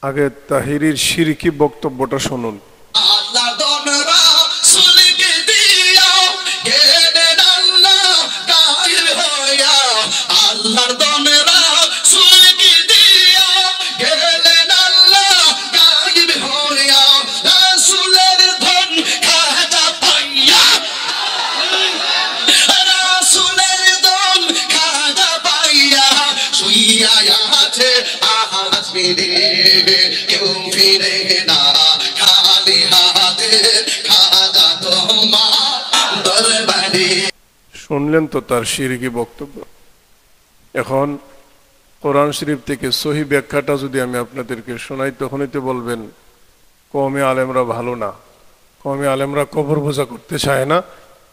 আগে তাহিরির শিরকি বক্তব্যটা শুনুন। শুনলেন তো তার শিরকি বক্তব্য। এখন কোরআন শরীফ থেকে সহি ব্যাখ্যাটা যদি আমি আপনাদেরকে শোনাই, তখনই তো বলবেন কওমে আলেমরা ভালো না, কওমে আলেমরা কবর পূজা করতে চায় না,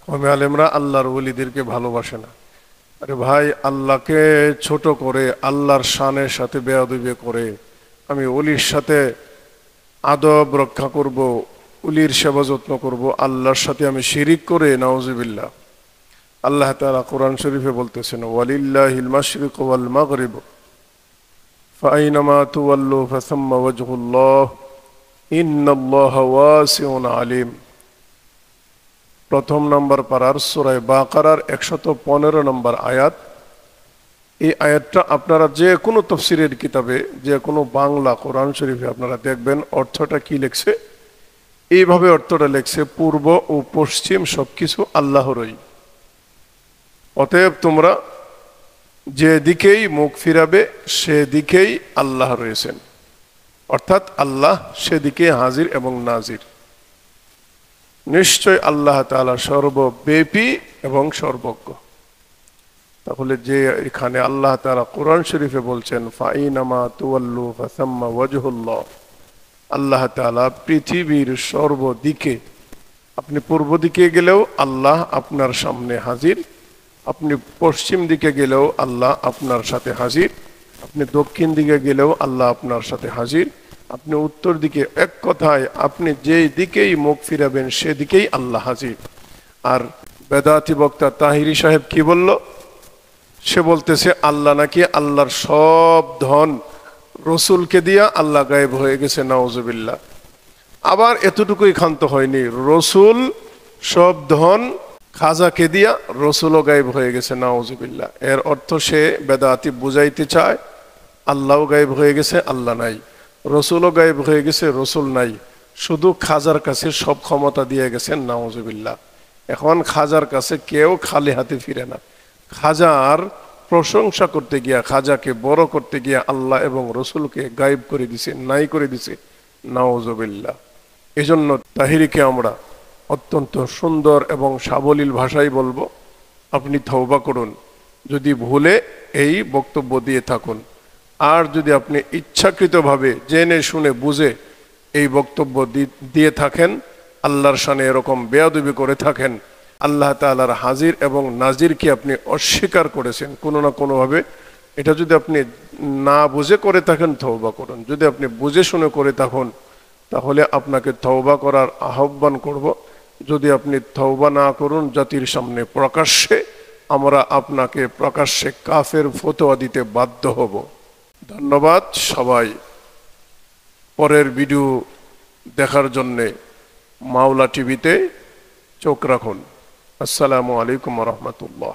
কওমে আলেমরা আল্লাহর ওলিদেরকে ভালোবাসে না। আরে ভাই, আল্লাহকে ছোট করে, আল্লাহর শানের সাথে বেয়াদবি করে আমি ওলির সাথে আদব রক্ষা করব, ওলির সেবা যত্ন করব, আল্লাহর সাথে আমি শিরিক করে, নাউজুবিল্লাহ। আল্লাহ তাআলা কোরআন শরীফে বলতেছেন, ওয়ালিল্লাহিল মাশরিকু ওয়াল মাগরিব ফাআইনামা তুওয়াল্লু ফাসাম্মা ওয়াজহুল্লাহ ইন্নাল্লাহা ওয়াসিউন আলিম। প্রথম নম্বর পারার সূরা বাকারার 115 নম্বর আয়াত। এই আয়াতটা আপনারা যে কোনো তাফসীরের কিতাবে, যে কোনো বাংলা কোরআন শরীফে আপনারা দেখবেন অর্থটা কি লেখছে। এইভাবে অর্থটা লেখছে, পূর্ব ও পশ্চিম সবকিছু আল্লাহরই, অতএব তোমরা যেদিকেই মুখ ফিরাবে সেদিকেই আল্লাহ রয়েছেন, অর্থাৎ আল্লাহ সেদিকে হাজির এবং নাজির। নিশ্চয় আল্লাহ তাআলা সর্বব্যাপী এবং সর্বজ্ঞ। তাহলে যে এখানে আল্লাহ তাআলা কোরআন শরীফে বলছেন ফাইনামা তুওয়াল্লু ফাসাম্মা ওয়াজহুল্লাহ, আল্লাহ তাআলা পৃথিবীর সর্বদিকে, আপনি পূর্ব দিকে গেলেও আল্লাহ আপনার সামনে হাজির, আপনি পশ্চিম দিকে গেলেও আল্লাহ আপনার সাথে হাজির, আপনি দক্ষিণ দিকে গেলেও আল্লাহ আপনার সাথে হাজির, আপনি উত্তর দিকে, এক কথায় আপনি যেই দিকেই মুখ ফিরাবেন সেদিকেই আল্লাহ হাজির। আর বেদাতি বক্তা তাহিরি সাহেব কি বলল? সে বলতেছে আল্লাহ নাকি আল্লাহর সব ধন রসুলকে দিয়া আল্লাহ গায়েব হয়ে গেছে, নাউজুবিল্লাহ। আবার এতটুকুই ক্ষান্ত হয়নি, রসুল সব ধন খাজাকে দিয়া রসুলও গায়েব হয়ে গেছে, নাউজুবিল্লাহ। এর অর্থ সে বেদাতি বুঝাইতে চায় আল্লাহও গায়েব হয়ে গেছে, আল্লাহ নাই, রসুলও গায়েব হয়ে গেছে, রসুল নাই, শুধু খাজার কাছে সব ক্ষমতা দিয়ে গেছেন, নাউজুবিল্লাহ। এখন খাজার কাছে কেউ খালি হাতে ফিরে না। খাজার প্রশংসা করতে গিয়া, খাজাকে বড় করতে গিয়া আল্লাহ এবং রসুলকে গায়েব করে দিছে, নাই করে দিছে, নাউজুবিল্লাহ। এজন্য তাহিরিকে আমরা অত্যন্ত সুন্দর এবং সাবলীল ভাষায় বলবো, আপনি তওবা করুন যদি ভুলে এই বক্তব্য দিয়ে থাকুন। আর যদি আপনি ইচ্ছাকৃতভাবে জেনে শুনে বুঝে এই বক্তব্য দিয়ে থাকেন, আল্লাহর শানে এরকম বেয়াদবি করে থাকেন, আল্লাহ তাআলার হাজির এবং নাজিরকে আপনি অস্বীকার করেছেন কোনো না কোনোভাবে, এটা যদি আপনি না বুঝে করে থাকেন তওবা করুন। যদি আপনি বুঝে শুনে করে থাকুন তাহলে আপনাকে তওবা করার আহ্বান করব। যদি আপনি তওবা না করুন, জাতির সামনে প্রকাশ্যে আমরা আপনাকে প্রকাশ্যে কাফের ফতোয়া দিতে বাধ্য হব। ধন্যবাদ সবাই। পরের ভিডিও দেখার জন্যে মাওলা টিভিতে চোখ রাখুন। আসসালামু আলাইকুম ওয়া রাহমাতুল্লাহ।